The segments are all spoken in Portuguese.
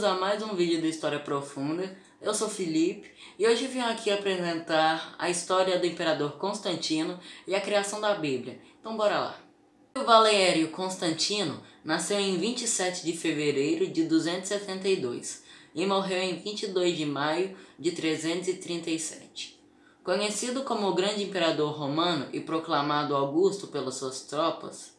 a mais um vídeo do História Profunda. Eu sou Felipe e hoje vim aqui apresentar a história do Imperador Constantino e a criação da Bíblia. Então bora lá. O Valério Constantino nasceu em 27 de fevereiro de 272 e morreu em 22 de maio de 337. Conhecido como o Grande Imperador Romano e proclamado Augusto pelas suas tropas,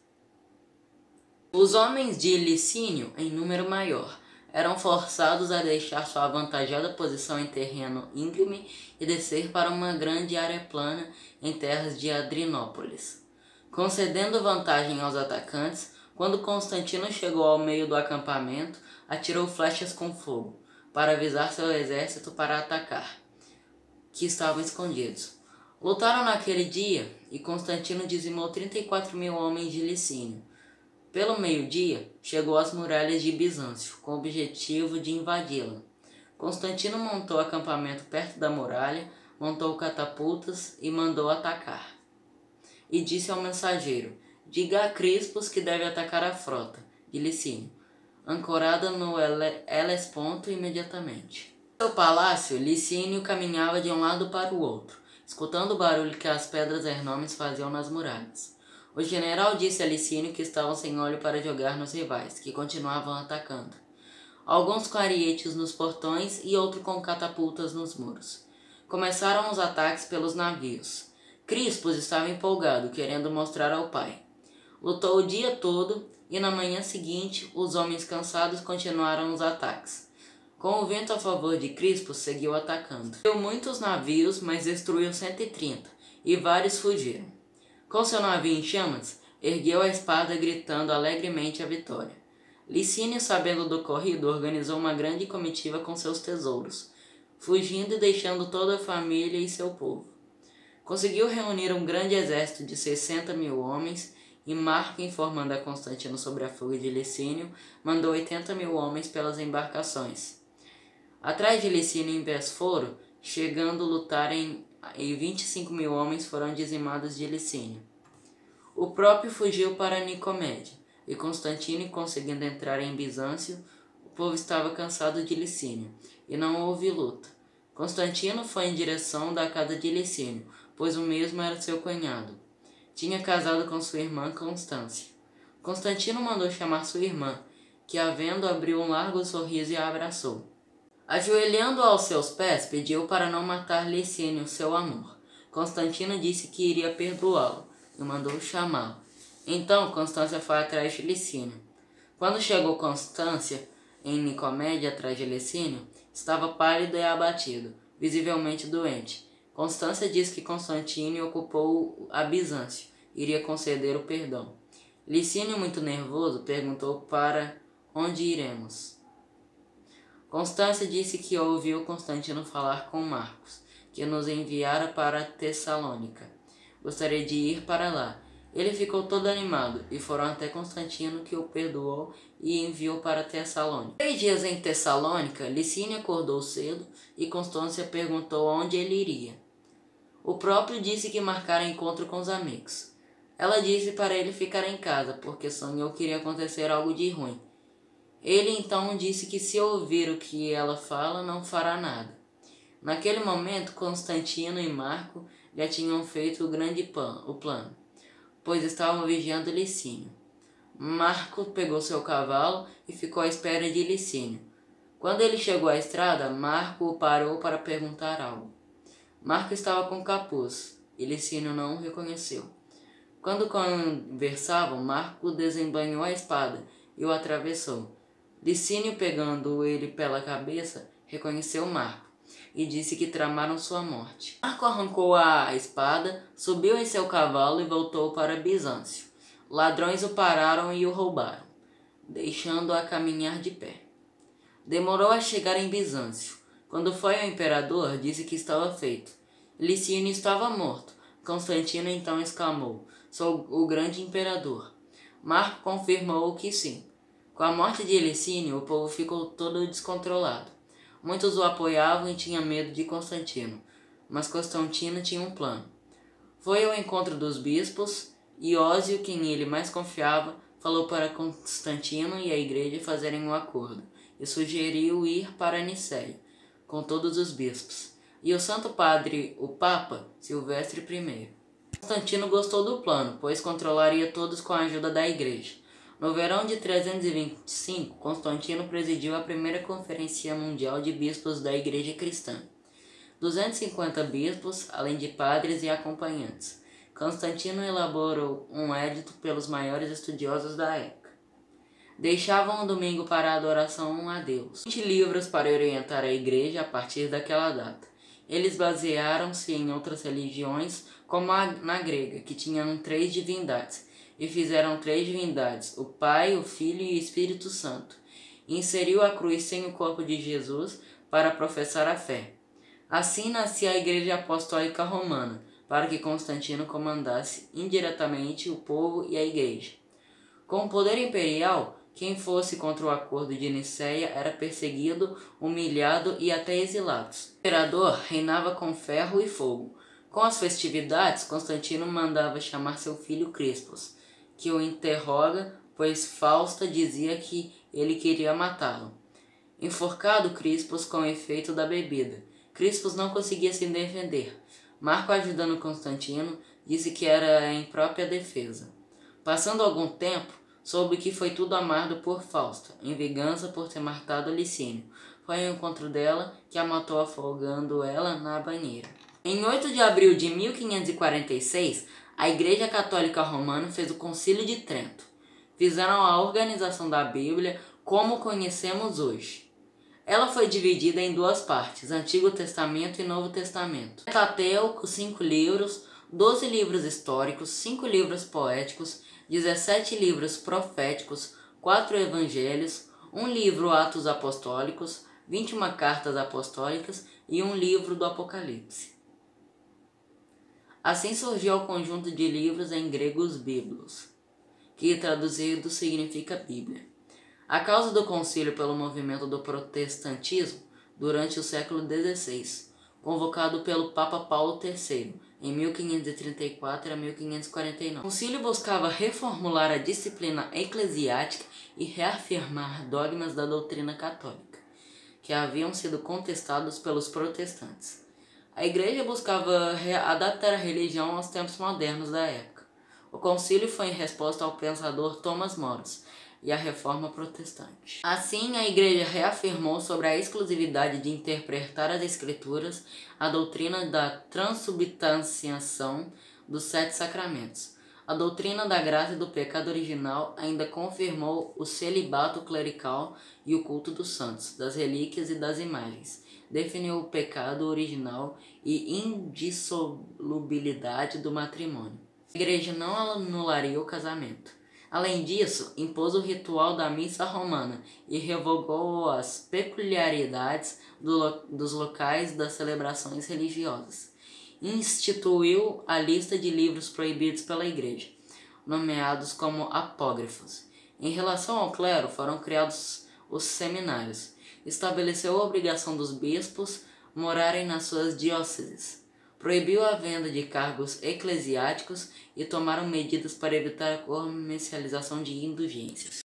os homens de Licínio, em número maior, eram forçados a deixar sua avantajada posição em terreno íngreme e descer para uma grande área plana em terras de Adrianópolis, concedendo vantagem aos atacantes. Quando Constantino chegou ao meio do acampamento, atirou flechas com fogo, para avisar seu exército para atacar, que estavam escondidos. Lutaram naquele dia, e Constantino dizimou 34.000 homens de Licínio. Pelo meio-dia, chegou às muralhas de Bizâncio, com o objetivo de invadi-la. Constantino montou acampamento perto da muralha, montou catapultas e mandou atacar. E disse ao mensageiro: diga a Crispos que deve atacar a frota de Licínio, ancorada no Helesponto imediatamente. No seu palácio, Licínio caminhava de um lado para o outro, escutando o barulho que as pedras enormes faziam nas muralhas. O general disse a Licínio que estavam sem óleo para jogar nos rivais, que continuavam atacando. Alguns com arietes nos portões e outro com catapultas nos muros. Começaram os ataques pelos navios. Crispos estava empolgado, querendo mostrar ao pai. Lutou o dia todo e na manhã seguinte os homens cansados continuaram os ataques. Com o vento a favor de Crispos, seguiu atacando. Deu muitos navios, mas destruiu 130 e vários fugiram. Com seu navio em chamas, ergueu a espada gritando alegremente a vitória. Licínio, sabendo do ocorrido, organizou uma grande comitiva com seus tesouros, fugindo e deixando toda a família e seu povo. Conseguiu reunir um grande exército de 60.000 homens e Marco, informando a Constantino sobre a fuga de Licínio, mandou 80.000 homens pelas embarcações. Atrás de Licínio em Bésforo, chegando a lutar e 25.000 homens foram dizimados de Licínio. O próprio fugiu para Nicomédia, e Constantino, conseguindo entrar em Bizâncio, o povo estava cansado de Licínio, e não houve luta. Constantino foi em direção da casa de Licínio, pois o mesmo era seu cunhado. Tinha casado com sua irmã Constância. Constantino mandou chamar sua irmã, que, a vendo, abriu um largo sorriso e a abraçou. Ajoelhando aos seus pés, pediu para não matar Licínio, seu amor. Constantino disse que iria perdoá-lo e mandou chamá-lo. Então Constância foi atrás de Licínio. Quando chegou Constância em Nicomédia atrás de Licínio, estava pálido e abatido, visivelmente doente. Constância disse que Constantino ocupou a Bizâncio, iria conceder o perdão. Licínio, muito nervoso, perguntou para onde iremos. Constância disse que ouviu Constantino falar com Marcos, que nos enviara para Tessalônica. Gostaria de ir para lá. Ele ficou todo animado, e foram até Constantino, que o perdoou e enviou para Tessalônica. 3 dias em Tessalônica, Licínio acordou cedo, e Constância perguntou onde ele iria. O próprio disse que marcara encontro com os amigos. Ela disse para ele ficar em casa, porque sonhou que iria acontecer algo de ruim. Ele então disse que se ouvir o que ela fala, não fará nada. Naquele momento, Constantino e Marco já tinham feito o plano, pois estavam vigiando Licínio. Marco pegou seu cavalo e ficou à espera de Licínio. Quando ele chegou à estrada, Marco o parou para perguntar algo. Marco estava com capuz e Licínio não o reconheceu. Quando conversavam, Marco desembainhou a espada e o atravessou. Licínio, pegando ele pela cabeça, reconheceu Marco e disse que tramaram sua morte. Marco arrancou a espada, subiu em seu cavalo e voltou para Bizâncio. Ladrões o pararam e o roubaram, deixando-o a caminhar de pé. Demorou a chegar em Bizâncio. Quando foi ao imperador, disse que estava feito. Licínio estava morto. Constantino então exclamou: sou o grande imperador. Marco confirmou que sim. Com a morte de Licínio, o povo ficou todo descontrolado. Muitos o apoiavam e tinham medo de Constantino, mas Constantino tinha um plano. Foi ao encontro dos bispos, e Ósio, quem ele mais confiava, falou para Constantino e a igreja fazerem um acordo, e sugeriu ir para Nicéia, com todos os bispos, e o Santo Padre, o Papa Silvestre I. Constantino gostou do plano, pois controlaria todos com a ajuda da Igreja. No verão de 325, Constantino presidiu a primeira Conferência Mundial de Bispos da Igreja Cristã. 250 bispos, além de padres e acompanhantes. Constantino elaborou um edito pelos maiores estudiosos da época. Deixavam o domingo para a adoração a Deus. 20 livros para orientar a Igreja a partir daquela data. Eles basearam-se em outras religiões, como na grega, que tinham 3 divindades, e fizeram 3 divindades, o Pai, o Filho e o Espírito Santo. Inseriu a cruz sem o corpo de Jesus para professar a fé. Assim nascia a Igreja Apostólica Romana, para que Constantino comandasse indiretamente o povo e a Igreja. Com o poder imperial, quem fosse contra o acordo de Nicéia era perseguido, humilhado e até exilado. O imperador reinava com ferro e fogo. Com as festividades, Constantino mandava chamar seu filho Crispos, que o interroga, pois Fausta dizia que ele queria matá-lo. Enforcado Crispos com o efeito da bebida. Crispos não conseguia se defender. Marco, ajudando Constantino, disse que era em própria defesa. Passando algum tempo, soube que foi tudo amado por Fausta, em vingança por ter matado Licínio. Foi ao encontro dela que a matou afogando ela na banheira. Em 8 de abril de 1546, a Igreja Católica Romana fez o Concílio de Trento. Fizeram a organização da Bíblia como conhecemos hoje. Ela foi dividida em 2 partes, Antigo Testamento e Novo Testamento. Pentateuco, 5 livros, 12 livros históricos, 5 livros poéticos, 17 livros proféticos, 4 evangelhos, 1 livro Atos Apostólicos, 21 cartas apostólicas e 1 livro do Apocalipse. Assim surgiu o conjunto de livros em grego os Biblos, que traduzido significa Bíblia. A causa do concílio pelo movimento do protestantismo durante o século XVI, convocado pelo Papa Paulo III, em 1534 a 1549. O concílio buscava reformular a disciplina eclesiástica e reafirmar dogmas da doutrina católica, que haviam sido contestados pelos protestantes. A Igreja buscava adaptar a religião aos tempos modernos da época. O concílio foi em resposta ao pensador Thomas More e à Reforma Protestante. Assim, a Igreja reafirmou sobre a exclusividade de interpretar as Escrituras, a doutrina da transubstanciação dos 7 sacramentos. A doutrina da graça e do pecado original ainda confirmou o celibato clerical e o culto dos santos, das relíquias e das imagens. Definiu o pecado original e indissolubilidade do matrimônio. A Igreja não anularia o casamento. Além disso, impôs o ritual da missa romana e revogou as peculiaridades dos locais das celebrações religiosas. Instituiu a lista de livros proibidos pela Igreja, nomeados como apócrifos. Em relação ao clero, foram criados os seminários. Estabeleceu a obrigação dos bispos morarem nas suas dióceses. Proibiu a venda de cargos eclesiásticos e tomaram medidas para evitar a comercialização de indulgências.